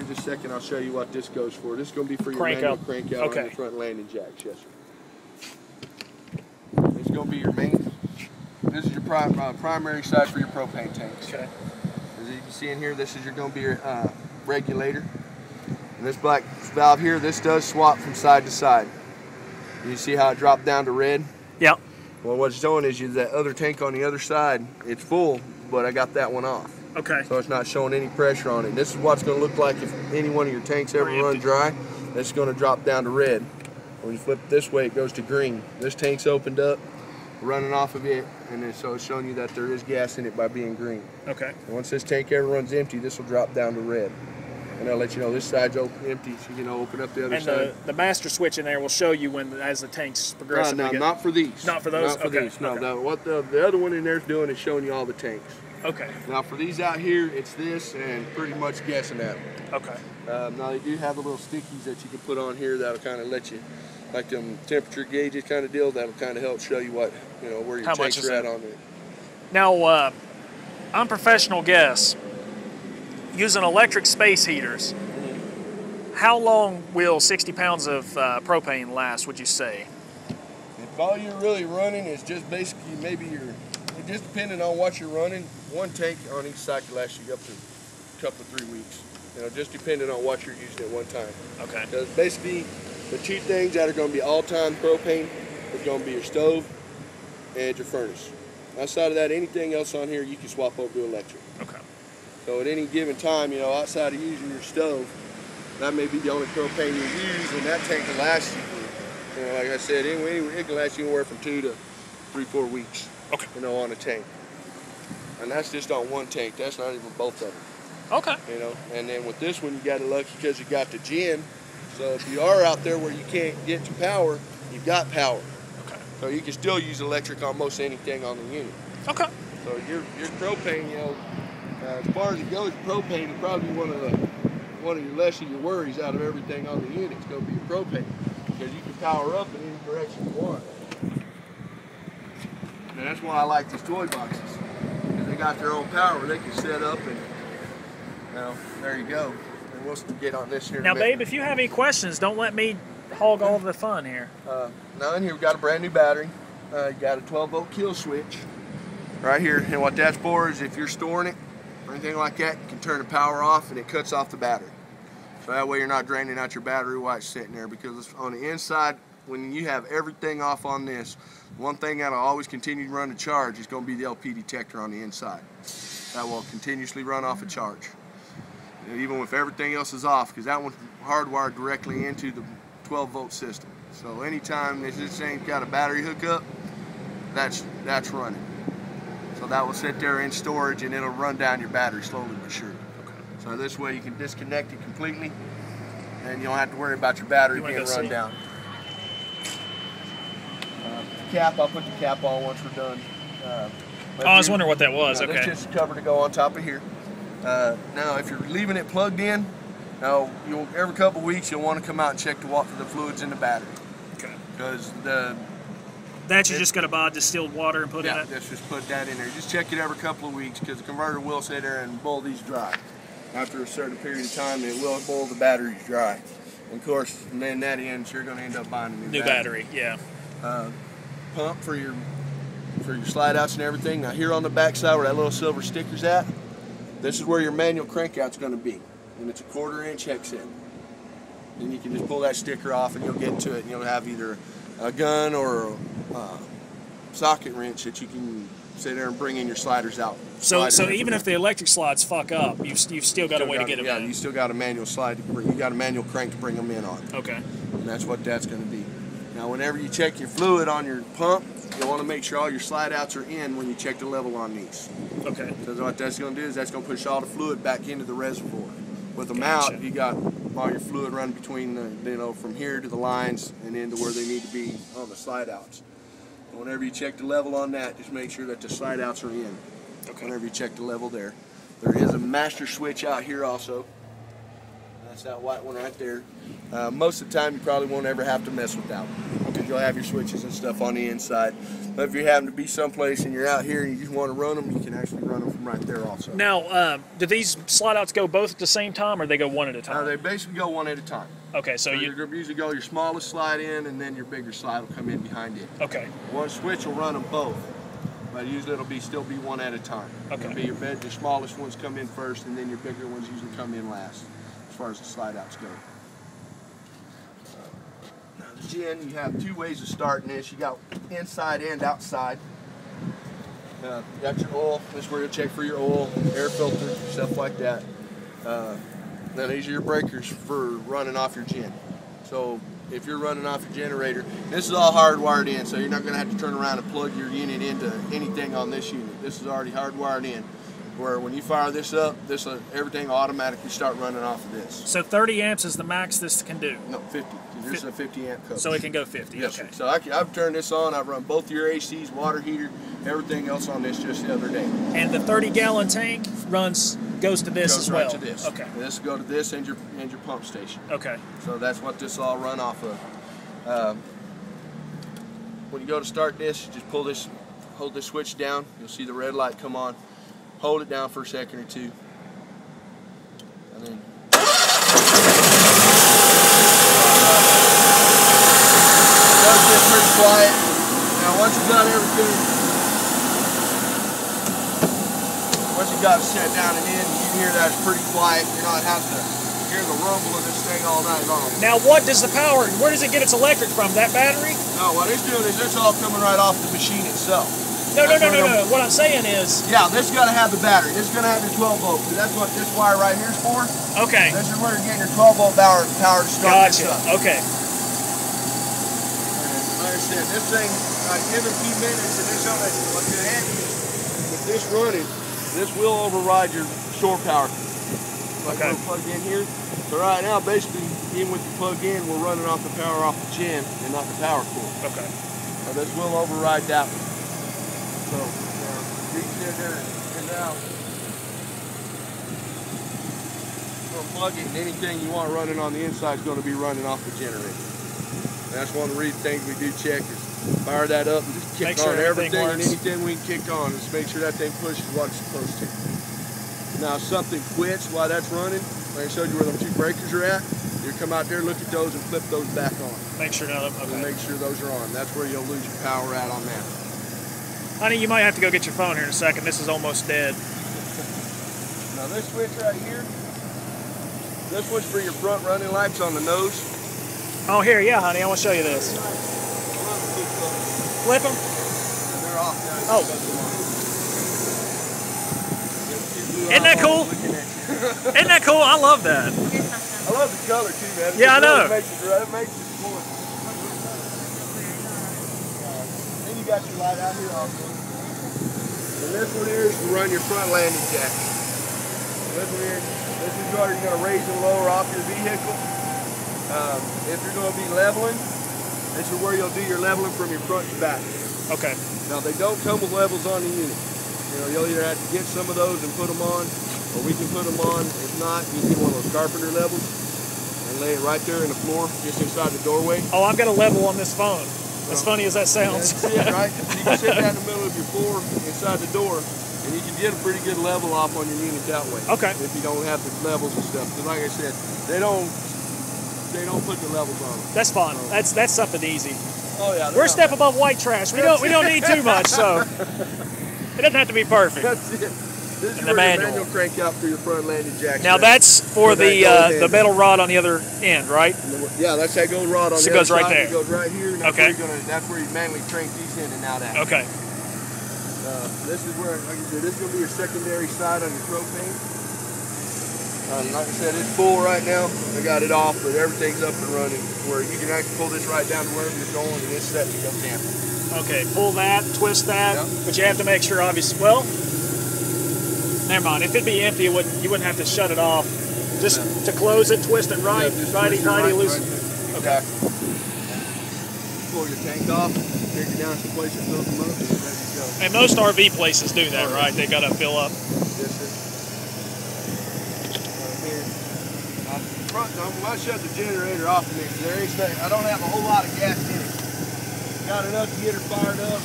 in just a second, I'll show you what this goes for. This is going to be for your Crank manual up. crank out Okay. on your front landing jacks. Yes, sir. It's going to be your main. This is your primary side for your propane tanks. Okay. As you can see in here, this is going to be your regulator. And this black valve here, this does swap from side to side. You see how it dropped down to red? Yep. Well, what's showing is that other tank on the other side, it's full, but I got that one off. Okay. So it's not showing any pressure on it. This is what's going to look like if any one of your tanks ever run dry. It's going to drop down to red. When you flip it this way, it goes to green. This tank's opened up, running off of it, and then, so it's showing you that there is gas in it by being green. Okay. And once this tank ever runs empty, this will drop down to red. And I'll let you know this side's empty, so you can open up the other side. And the master switch in there will show you as the tanks progressively No, get... not for these. Not for those? Not for okay. these. No, okay. what the other one in there is doing is showing you all the tanks. Okay. Now for these out here, it's this and pretty much guessing at them. Okay. Now they do have the little stickies that you can put on here that'll kind of let you, like them temperature gauges kind of deal. That'll kind of help show you what, where your tanks are at on it. Now, unprofessional guess, using electric space heaters, how long will 60 pounds of propane last, would you say? If all you're really running is just basically just depending on what you're running, one tank on each side can last you up to a couple of 3 weeks. Just depending on what you're using at one time. Okay. Because basically, the two things that are going to be all-time propane is going to be your stove and your furnace. Outside of that, anything else on here, you can swap over to electric. Okay. So at any given time, outside of using your stove, that may be the only propane you use, and that tank can last you for, like I said, it can last you anywhere from 2 to 3-4 weeks. Okay. On a tank. And that's just on one tank. That's not even both of them. Okay. And then with this one, you got it lucky because you got the gen. So if you are out there where you can't get to power, you've got power. Okay. So you can still use electric on most anything on the unit. Okay. So your propane, as far as it goes, propane is probably one of your less of your worries out of everything on the unit. It's going to be your propane because you can power up in any direction you want. And that's why I like these toy boxes, because they got their own power. They can set up and, there you go. And we'll get on this here. Now, babe, if you have any questions, don't let me hog all the fun here. Now in here we've got a brand new battery. You got a 12-volt kill switch right here. And what that's for is if you're storing it or anything like that, you can turn the power off and it cuts off the battery. So that way you're not draining out your battery while it's sitting there, because on the inside, when you have everything off on this, one thing that'll always continue to run a charge is going to be the LP detector on the inside. That will continuously run off a charge, even if everything else is off, because that one's hardwired directly into the 12-volt system. So anytime this ain't got a battery hookup, that's running. So that will sit there in storage and it'll run down your battery slowly but surely. Okay. So this way you can disconnect it completely and you don't have to worry about your battery being run down. Cap, I'll put the cap on once we're done. I was wondering what that was. Okay. That's just a cover to go on top of here. Now, if you're leaving it plugged in, every couple of weeks you'll want to come out and check the fluids in the battery. Okay. Because that you're just going to buy distilled water and put in it? Yeah, just put that in there. Just check it every couple of weeks, because the converter will sit there and boil these dry. After a certain period of time, it will boil the batteries dry. And of course, then that ends, you're going to end up buying a new battery. Yeah. Pump for your slide outs and everything. Now here on the back side where that little silver sticker's at, this is where your manual crank out's going to be, and it's a 1/4-inch hex set. Then you can just pull that sticker off and you'll get to it, and you'll have either a gun or a socket wrench that you can sit there and bring in your sliders out. So even if the electric slides fuck up, you've still got a way to get them in. Yeah, you still got a manual slide you got a manual crank to bring them in on. Okay. And that's what that's going to be. Now, whenever you check your fluid on your pump, you'll want to make sure all your slide outs are in when you check the level on these. Okay. So what that's going to do is that's going to push all the fluid back into the reservoir. With them out, you got all your fluid running between from here to the lines and into where they need to be on the slide outs. And whenever you check the level on that, just make sure that the slide outs are in. Okay. Whenever you check the level there. There is a master switch out here also. That's that white one right there. Most of the time, you probably won't ever have to mess with that one because you'll have your switches and stuff on the inside. But if you're having to be someplace and you're out here and you just want to run them, you can actually run them from right there also. Now, do these slide outs go both at the same time, or they go one at a time? They basically go one at a time. Okay, so you usually go your smallest slide in, and then your bigger slide will come in behind it. Okay. One switch will run them both, but usually it'll still be one at a time. Okay. It'll be your smallest ones come in first, and then your bigger ones usually come in last, as far as the slide outs go. Now the gin, you have two ways of starting this. You got inside and outside. You got your oil. This is where you'll check for your oil, air filter, stuff like that. Now these are your breakers for running off your gen. So if you're running off your generator, this is all hardwired in, so you're not going to have to turn around and plug your unit into anything on this unit. This is already hardwired in, where when you fire this up, everything will automatically start running off of this. So 30 amps is the max this can do? No, 50. This is a 50 amp coach. So it can go 50, yes, okay. Sir. So I've turned this on. I've run both your ACs, water heater, everything else on this just the other day. And the 30-gallon tank goes to this as well? Goes right to this. Okay. This will go to this and your pump station. Okay. So that's what this all run off of. When you go to start this, you just hold this switch down. You'll see the red light come on. Hold it down for a second or two. And then it does get pretty quiet. Now once you've got everything, once you've got it set down and in, you can hear that it's pretty quiet. You're not having to hear the rumble of this thing all night long. Now what does the power, where does it get its electric from? That battery? No, what it's doing is it's all coming right off the machine itself. No. What I'm saying is... Yeah, this has got to have the battery. This is going to have your 12 volt. That's what this wire right here is for. Okay. This is where you're getting your 12 volt power to start this up. Okay. And like I said, this thing, give it a few minutes, and what's going to happen is with this running, this will override your shore power. Like we're plugged in here. So right now, basically, even with the plug in, we're running off the power off the gen and not the power cord. Okay. So this will override that one. So reach in there and out. Plug it, and anything you want running on the inside is going to be running off the generator. And that's one of the things we do check is fire that up and just kick on everything and anything we can kick on. Just make sure that thing pushes what it's supposed to. Now if something quits while that's running, like I showed you where them two breakers are at, you come out there, look at those, and flip those back on. Make sure none of them. Okay. And make sure those are on. That's where you'll lose your power at on that. Honey, you might have to go get your phone here in a second. This is almost dead. Now this switch right here, this one's for your front running lights on the nose. Oh, here, yeah, honey, I want to show you this. Flip them? They're off now. Oh. Isn't that cool? Isn't that cool? I love that. I love the color too, man. Yeah, I know. It makes it more. Then you got your light out here also. And this one here is to run your front landing jack. This one here, this is where you're going to raise and lower off your vehicle. If you're going to be leveling, this is where you'll do your leveling from your front to back. Okay. Now they don't come with levels on the unit. You know, you'll either have to get some of those and put them on, or we can put them on. If not, you can get one of those carpenter levels and lay it right there in the floor, just inside the doorway. Oh, I've got a level on this phone. As funny as that sounds. That's it, right? You can sit that in the middle of your floor, inside the door, and you can get a pretty good level off on your unit that way. Okay. If you don't have the levels and stuff, because like I said, they don't put the levels on them. That's fun. So. That's something easy. Oh yeah. We're a step above white trash. We don't need too much, so it doesn't have to be perfect. That's it. This is the manual. Manual crank out for your front landing jack. Now that's for the metal rod on the other end, right? Yeah, that's that gold rod on so the other side. Right there. It goes right here. And that's where you manually crank these in and out at. Okay. This is where, like I said, this is going to be your secondary side on your propane. Like I said, it's full right now. I got it off, but everything's up and running. Where you can actually pull this right down to wherever you're going, and it's set to go down. Okay, pull that, twist that, but you have to make sure, obviously. Well, never mind. If it'd be empty, you wouldn't have to shut it off. Just to close it, twist it right, righty, loose. Okay. Pull your tank off, take it down to the place that fills them up, and there you go. And most RV places do that, right? They gotta fill up. Yes, sir. Right here. front, I'm gonna shut the generator off in this. I don't have a whole lot of gas in it. Got enough to get her fired up.